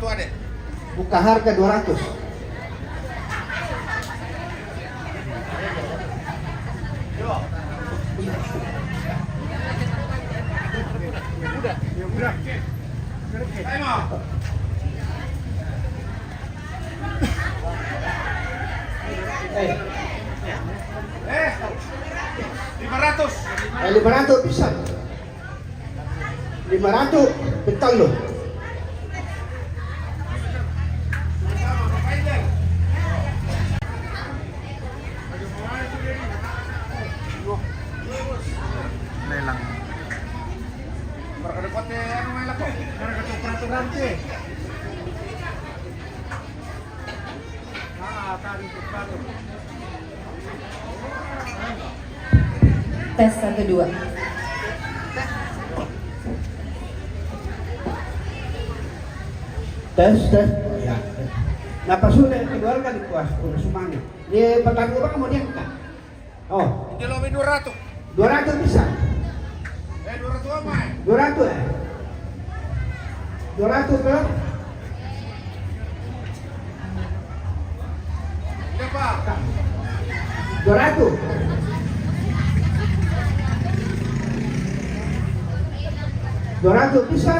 Berapa ada? Buka harga 200. Udah. Ayo. 500. 500 bisa. 500 betul loh. Lelang. Berkedekatnya anu melak kok. Berketuk peraturan sih. Tadi baru. Tes 1 2. Tes. Ya. Nah pas sudah kedua kali puas udah semuanya. Di petang ubah mau diangkat. Oh. Di lobi 200. 200 bisa. 200 apa? 200 ya. 200 ke? Berapa? 200. 200 bisa.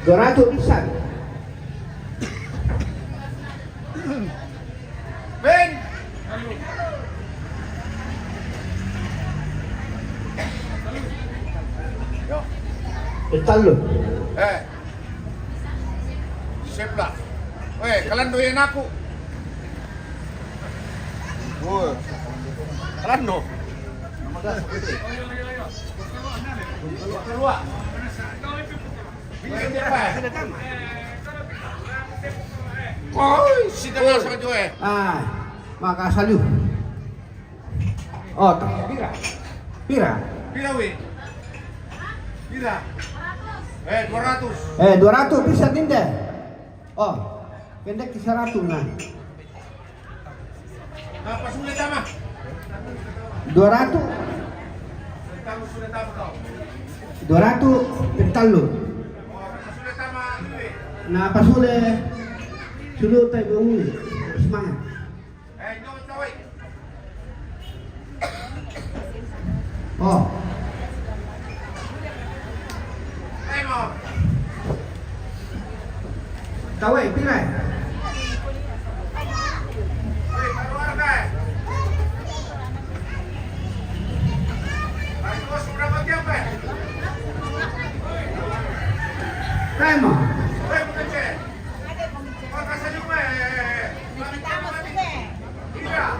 Dorato bisa. Ben. Yo. Betul loh. Siap lah. Weh, kalian doyan aku. Woi. Kalian no. Keluar. Oh, si dengar sama Joe. Maka salu. Oh, pira. Pira. Pira weh. Pira. 200. 200 bisa tidak? Oh, pendek ke 100 nah. Apa sulit sama? 200. Kamu sulit apa kau? 200 pental lo. Oh, sulit sama duit. Nah, apa sulit? Sulit tay bunyi. Semangat. Jom cowok. Oh. Ayo. Tahu pira? Woi, keluarga. Ayo, berapa tiap? Kamu. Woi, bukan cek. Kau kasih juga. Iya.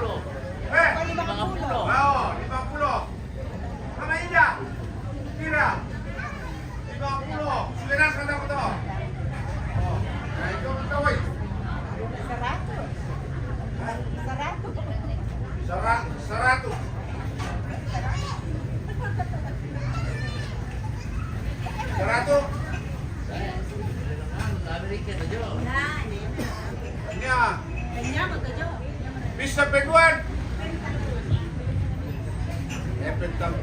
50. Oh, 50. Mama Indah. Kira. 50. Sudah kata betul. Oh, itu betul, woi. 100. Bisa peduan. Pentang.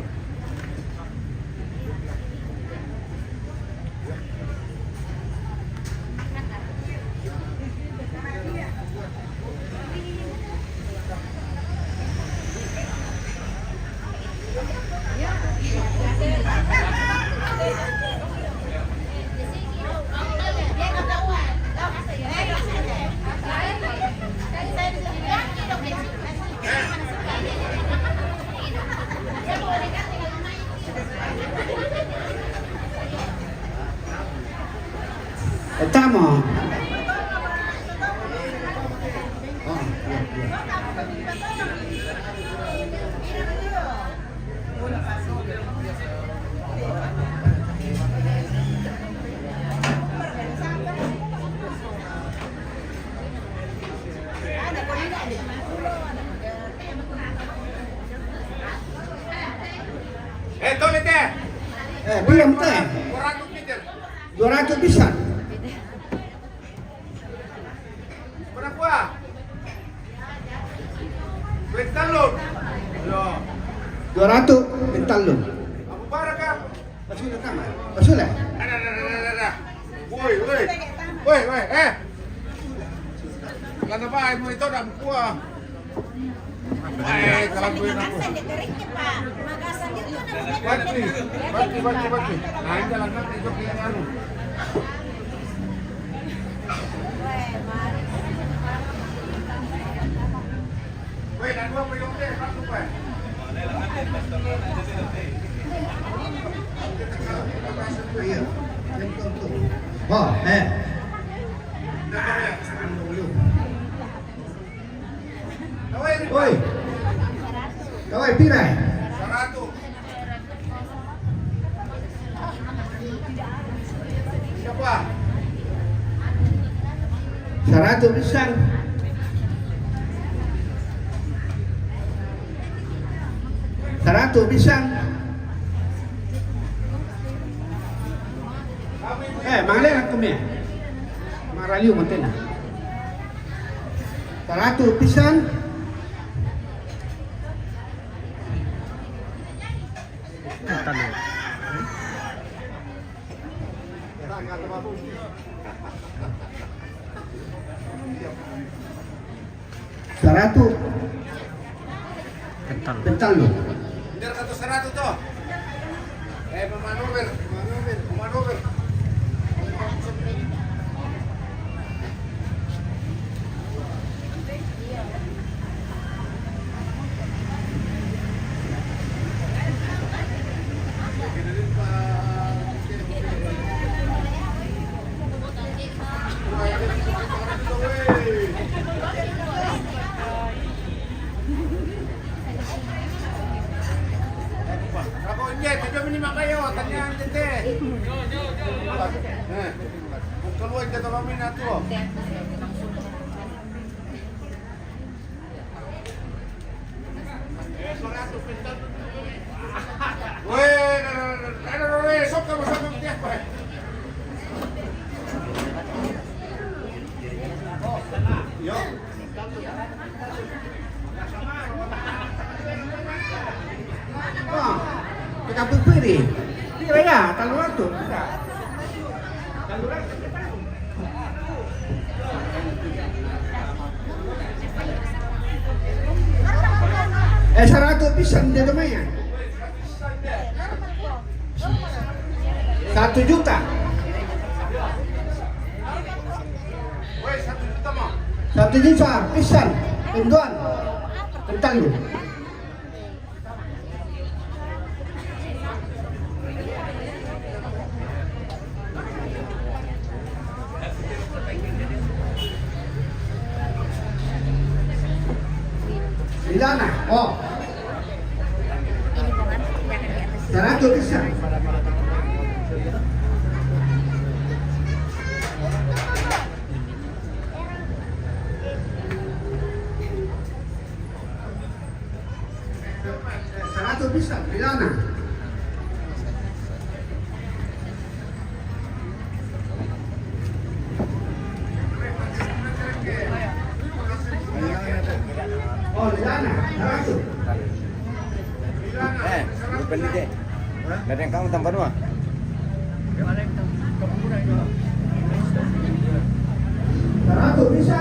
Estamos. Tolong deh. Diam teh. 200 meter. 200 bisa. 200 pentalon. Abu Barakah. Pasulah tama. Pasulah. Ada. Woi. Kana ba mo ito na buwa. Ay, kalabuin ako. Bati. Nahin ka lang natin ito kaya ano. Woi, nandua pa yung te, bakit pa? Ayo. Oh, Oi. Kawai pira. 100. Siapa? 100 pisang. 100 pisang. Mangalay lang kami. Maraliw mo na. 100 pisang. Seratus pental lo. Biar kata 100 tuh. Memanuver. Ako hindi, tiga minima kayo, tanyaan tete. Kung kaluan ka kami na to. Weh, sok kamu tiap. Yo. Kita pupiri. Pira ya, taluran tu. Taluran. 100 pisang dia lumayan. 1 juta. Weh, 1 juta mah. 1 juta pisang. Penduan. Tentang lu. Ilana, oh. 100 pisang. Bisa, Ilana. Oh, Ilana, 100. Bukan deh. Ada yang kamu tambah dua. 100 bisa.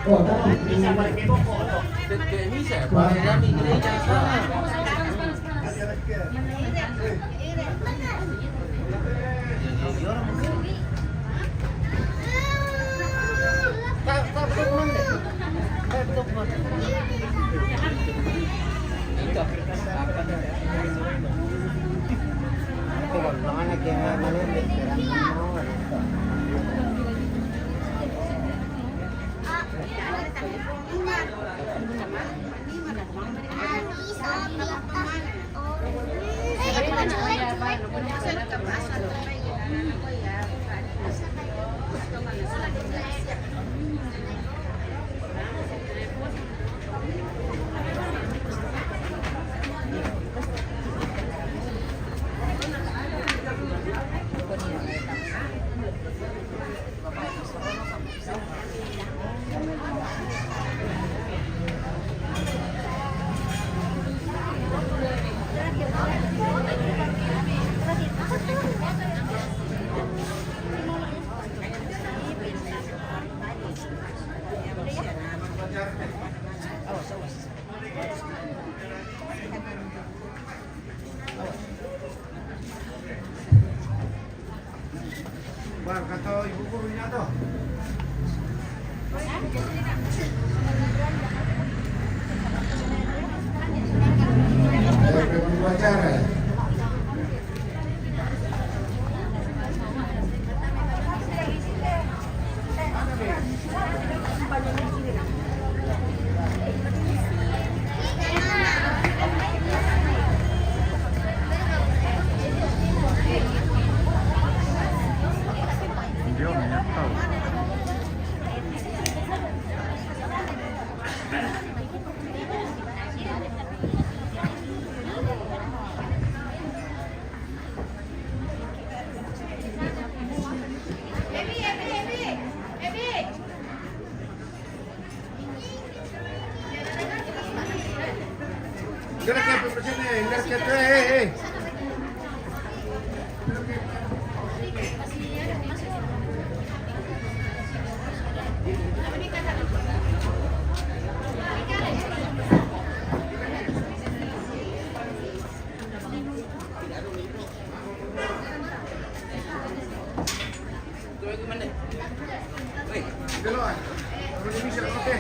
Oh, Bang, kata ibu gurunya tuh. Acara. Gerak ya ke sini, gerak ya tuh, hei. Duluan, kalau ini bisa oke.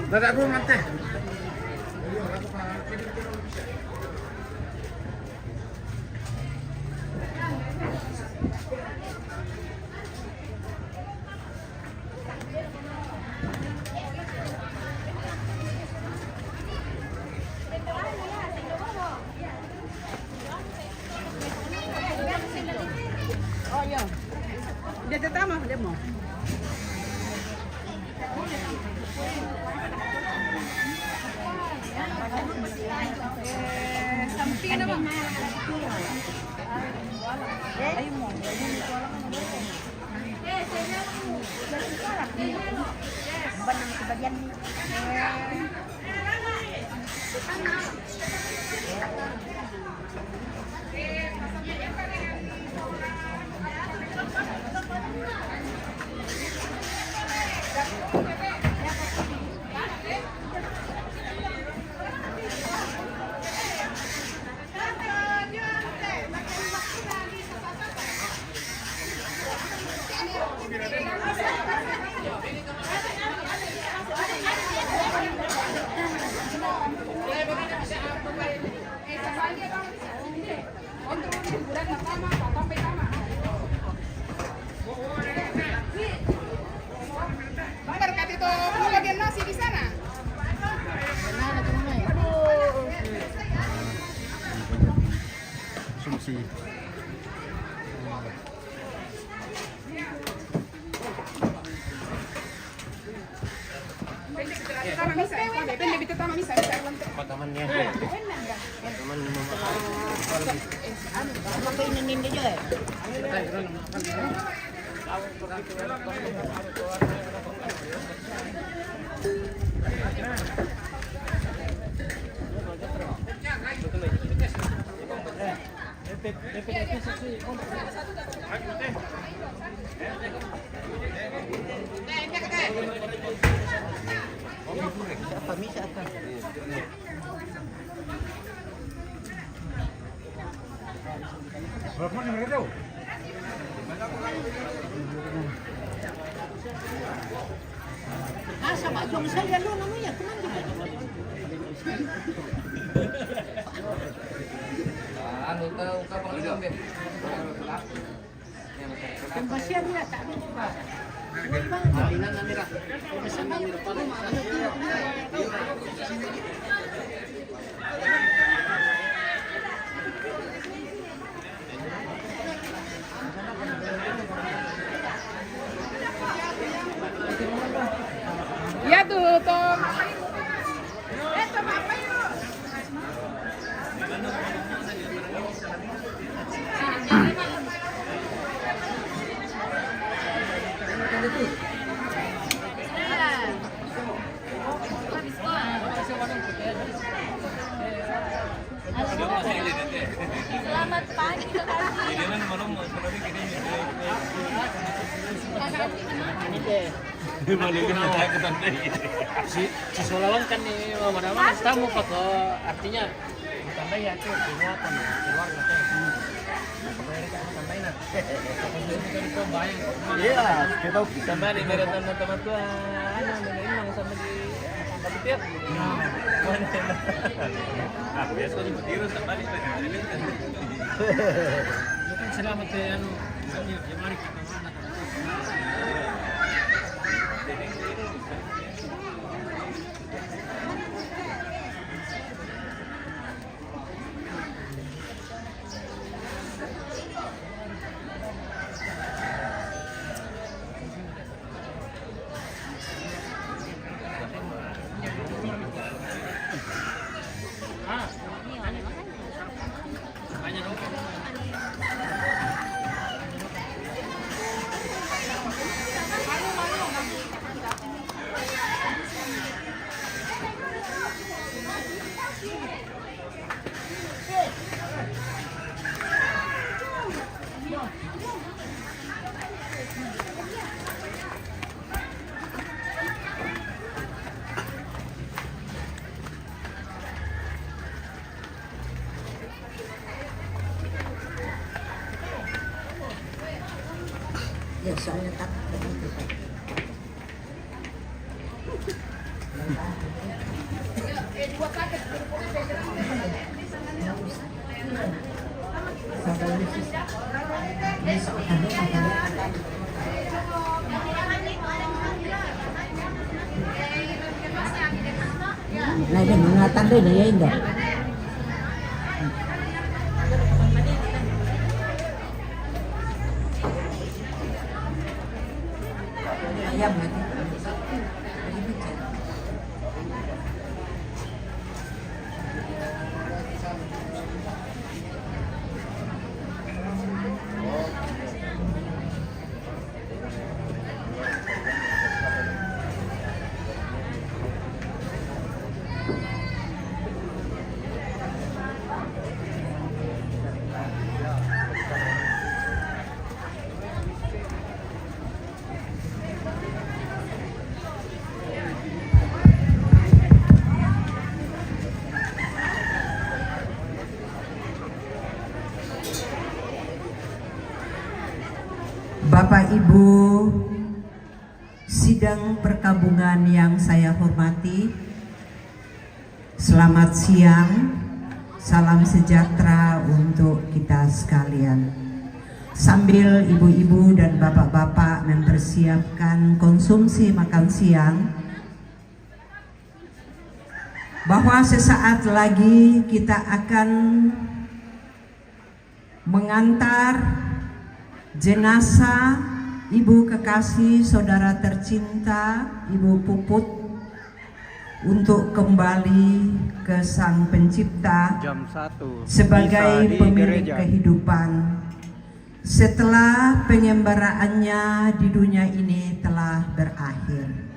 Dadak dulu nanti. Oh iya. Dia tetama dia mau. Samping na ba? Ayun mo. Banang sebagian ni. temannya. Teman Ano ba inin ninyo eh? Ah, sama yung saya lo namanya teman juga. Anu tahu kapal sampai. Kembasian nila tak ada pa. Ya tuh, Tom. Tom apa itu? Selamat pagi si Solawan kan nih mana-mana tamu pak artinya tambah ya tuh ingatan keluar Iya, kita tambah di meretan teman tua memang sama di tapi tiap biasa di butiru sama di kan selamat ya anu ya mari kita mana Ya soalnya takut begitu Pak. Nah, ini mengatakan dulu ya Indah. Ayam lagi. Bapak Ibu sidang perkabungan yang saya hormati, selamat siang, salam sejahtera untuk kita sekalian. Sambil ibu-ibu dan bapak-bapak mempersiapkan konsumsi makan siang, bahwa sesaat lagi kita akan mengantar jenazah Ibu kekasih saudara tercinta Ibu Puput untuk kembali ke Sang Pencipta Jam 1 sebagai misa di pemilik gereja. kehidupan setelah pengembaraannya di dunia ini telah berakhir.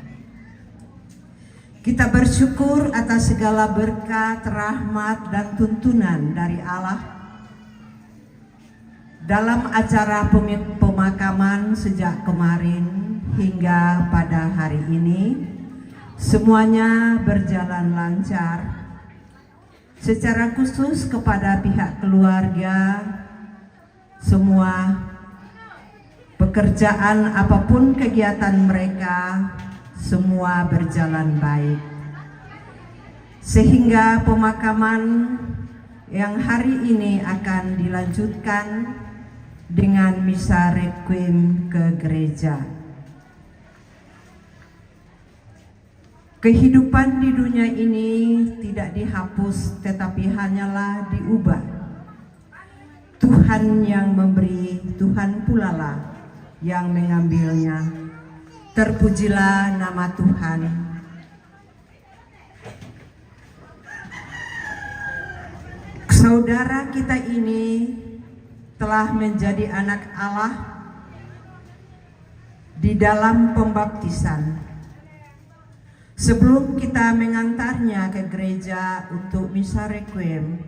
Kita bersyukur atas segala berkat, rahmat, dan tuntunan dari Allah dalam acara pemakaman sejak kemarin hingga pada hari ini. Semuanya berjalan lancar. Secara khusus kepada pihak keluarga, semua pekerjaan apapun kegiatan mereka, semua berjalan baik. Sehingga pemakaman yang hari ini akan dilanjutkan dengan misa requiem ke gereja. Kehidupan di dunia ini tidak dihapus, tetapi hanyalah diubah. Tuhan yang memberi, Tuhan pula lah yang mengambilnya. Terpujilah nama Tuhan. Saudara kita ini telah menjadi anak Allah di dalam pembaptisan. Sebelum kita mengantarnya ke gereja untuk misa requiem,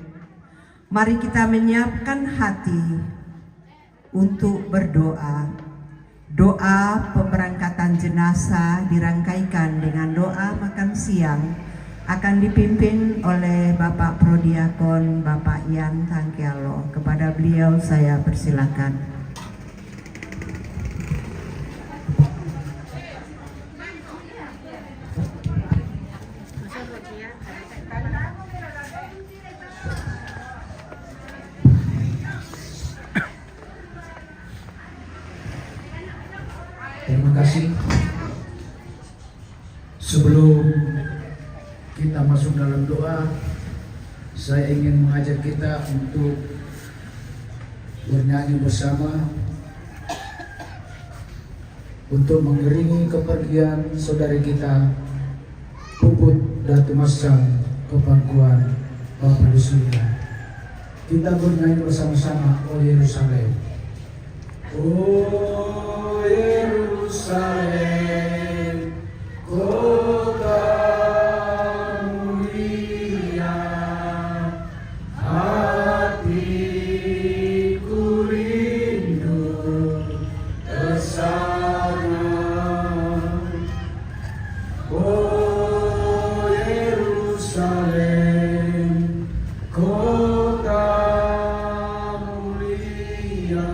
mari kita menyiapkan hati untuk berdoa. Doa pemberangkatan jenazah dirangkaikan dengan doa makan siang, akan dipimpin oleh Bapak Prodiakon Bapak Ian Tangkialo. Kepada beliau saya persilakan. Terima kasih. Sebelum kita masuk dalam doa, saya ingin mengajak kita untuk bernyanyi bersama untuk mengiringi kepergian saudari kita Puput Datu Masang ke pangkuan Bapa di surga. Kita bernyanyi bersama-sama, O Yerusalem. Oh Yerusalem, kota mulia, hatiku rindu ke sana. Oh Yerusalem, kota mulia,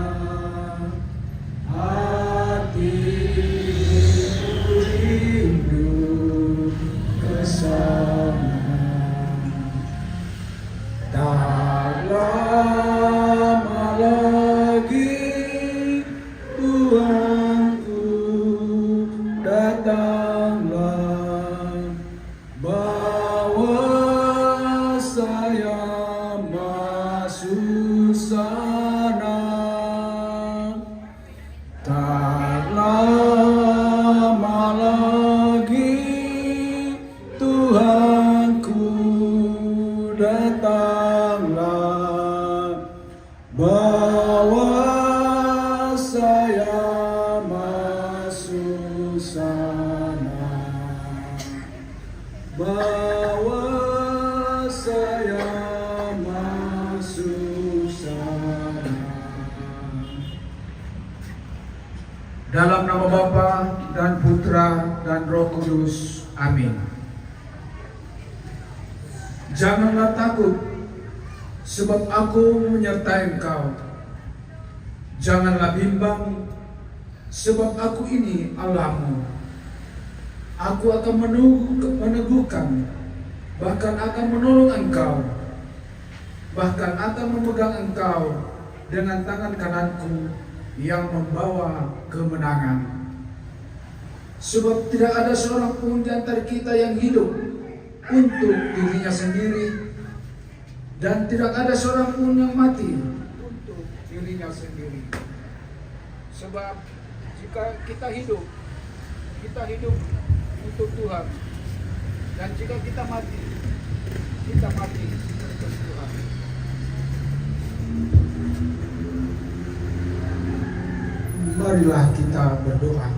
Dalam nama Bapa dan Putra dan Roh Kudus. Amin. Janganlah takut, sebab aku menyertai engkau. Janganlah bimbang, sebab aku ini Allahmu. Aku akan meneguhkan, bahkan akan menolong engkau, bahkan akan memegang engkau dengan tangan kananku yang membawa kemenangan. Sebab tidak ada seorang pun di antara kita yang hidup untuk dirinya sendiri, dan tidak ada seorang pun yang mati untuk dirinya sendiri. Sebab jika kita hidup untuk Tuhan. Dan jika kita mati untuk Tuhan. Marilah kita berdoa.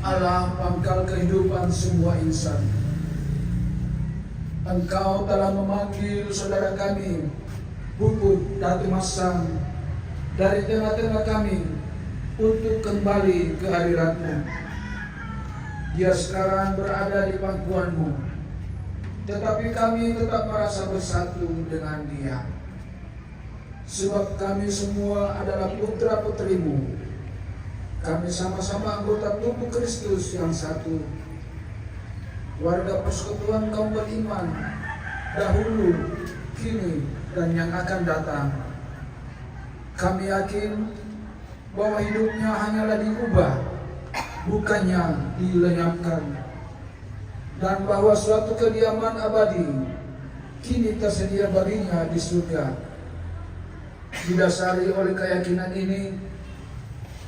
Allah, pangkal kehidupan semua insan, Engkau telah memanggil saudara kami, Puput Datu Masang, dari tengah-tengah kami untuk kembali ke hadirat-Mu. Dia sekarang berada di pangkuan-Mu, tetapi kami tetap merasa bersatu dengan Dia. Sebab kami semua adalah putra-putrimu. Kami sama-sama anggota tubuh Kristus yang satu, warga persekutuan kaum beriman dahulu, kini, dan yang akan datang. Kami yakin bahwa hidupnya hanyalah diubah, bukannya dilenyapkan, dan bahwa suatu kediaman abadi kini tersedia baginya di surga. Didasari oleh keyakinan ini,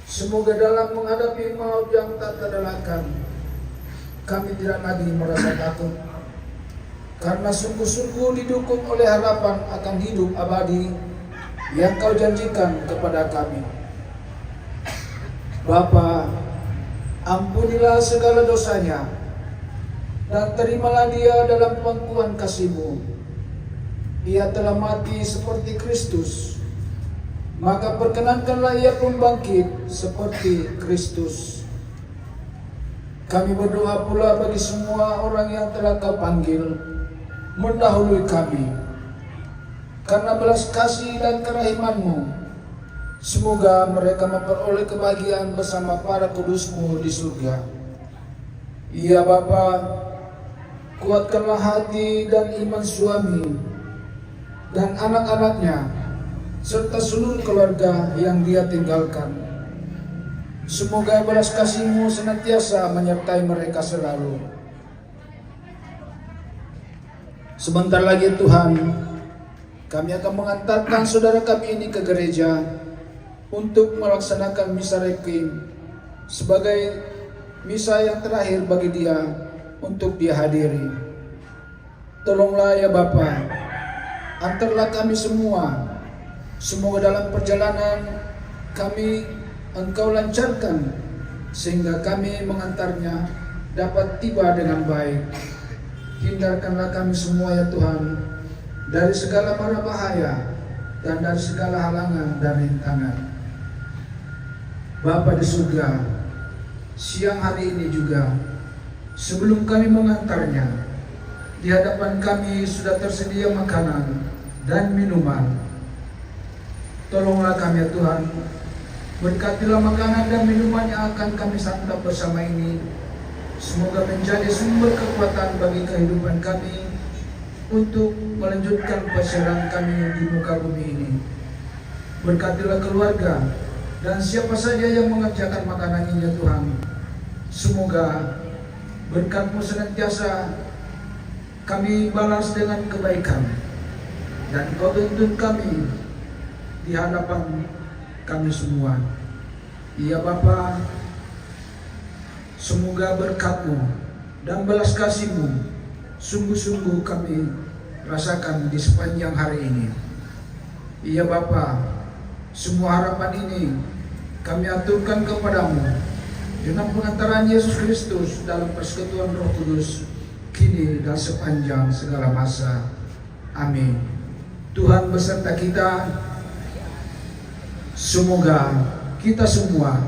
semoga dalam menghadapi maut yang tak terelakkan, kami tidak lagi merasa takut, karena sungguh-sungguh didukung oleh harapan akan hidup abadi yang Kau janjikan kepada kami. Bapa, ampunilah segala dosanya, dan terimalah dia dalam pangkuan kasih-Mu. Ia telah mati seperti Kristus, maka perkenankanlah ia pun bangkit seperti Kristus. Kami berdoa pula bagi semua orang yang telah Kau panggil mendahului kami. Karena belas kasih dan kerahiman-Mu, semoga mereka memperoleh kebahagiaan bersama para kudus-Mu di surga. Ya Bapa, kuatkanlah hati dan iman suami dan anak-anaknya, serta seluruh keluarga yang dia tinggalkan. Semoga belas kasih-Mu senantiasa menyertai mereka selalu. Sebentar lagi Tuhan, kami akan mengantarkan saudara kami ini ke gereja untuk melaksanakan misa requiem sebagai misa yang terakhir bagi dia untuk dia hadiri. Tolonglah ya Bapa, antarlah kami semua. Semoga dalam perjalanan kami Engkau lancarkan, sehingga kami mengantarnya dapat tiba dengan baik. Hindarkanlah kami semua ya Tuhan dari segala mara bahaya dan dari segala halangan dan rintangan. Bapa di surga, siang hari ini juga, sebelum kami mengantarnya, di hadapan kami sudah tersedia makanan dan minuman. Tolonglah kami ya Tuhan, berkatilah makanan dan minuman yang akan kami santap bersama ini. Semoga menjadi sumber kekuatan bagi kehidupan kami untuk melanjutkan perjalanan kami di muka bumi ini. Berkatilah keluarga dan siapa saja yang mengerjakan makanan ini ya Tuhan. Semoga berkat-Mu senantiasa kami balas dengan kebaikan, dan Kau tuntun kami di hadapan kami semua. Ya Bapa, semoga berkat-Mu dan belas kasih-Mu sungguh-sungguh kami rasakan di sepanjang hari ini. Ya Bapa, semua harapan ini kami aturkan kepadamu dengan pengantaran Yesus Kristus dalam persekutuan Roh Kudus, kini dan sepanjang segala masa. Amin. Tuhan beserta kita. Semoga kita semua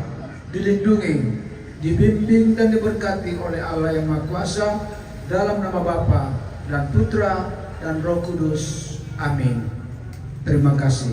dilindungi, dibimbing dan diberkati oleh Allah yang Maha Kuasa, dalam nama Bapa dan Putra dan Roh Kudus. Amin. Terima kasih.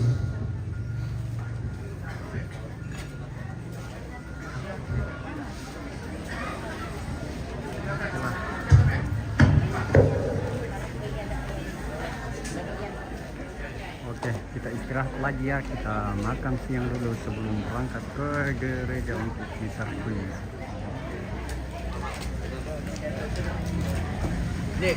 Oke, kita istirahat lagi ya. Kita makan siang dulu sebelum berangkat ke gereja untuk misa requiem. Dek,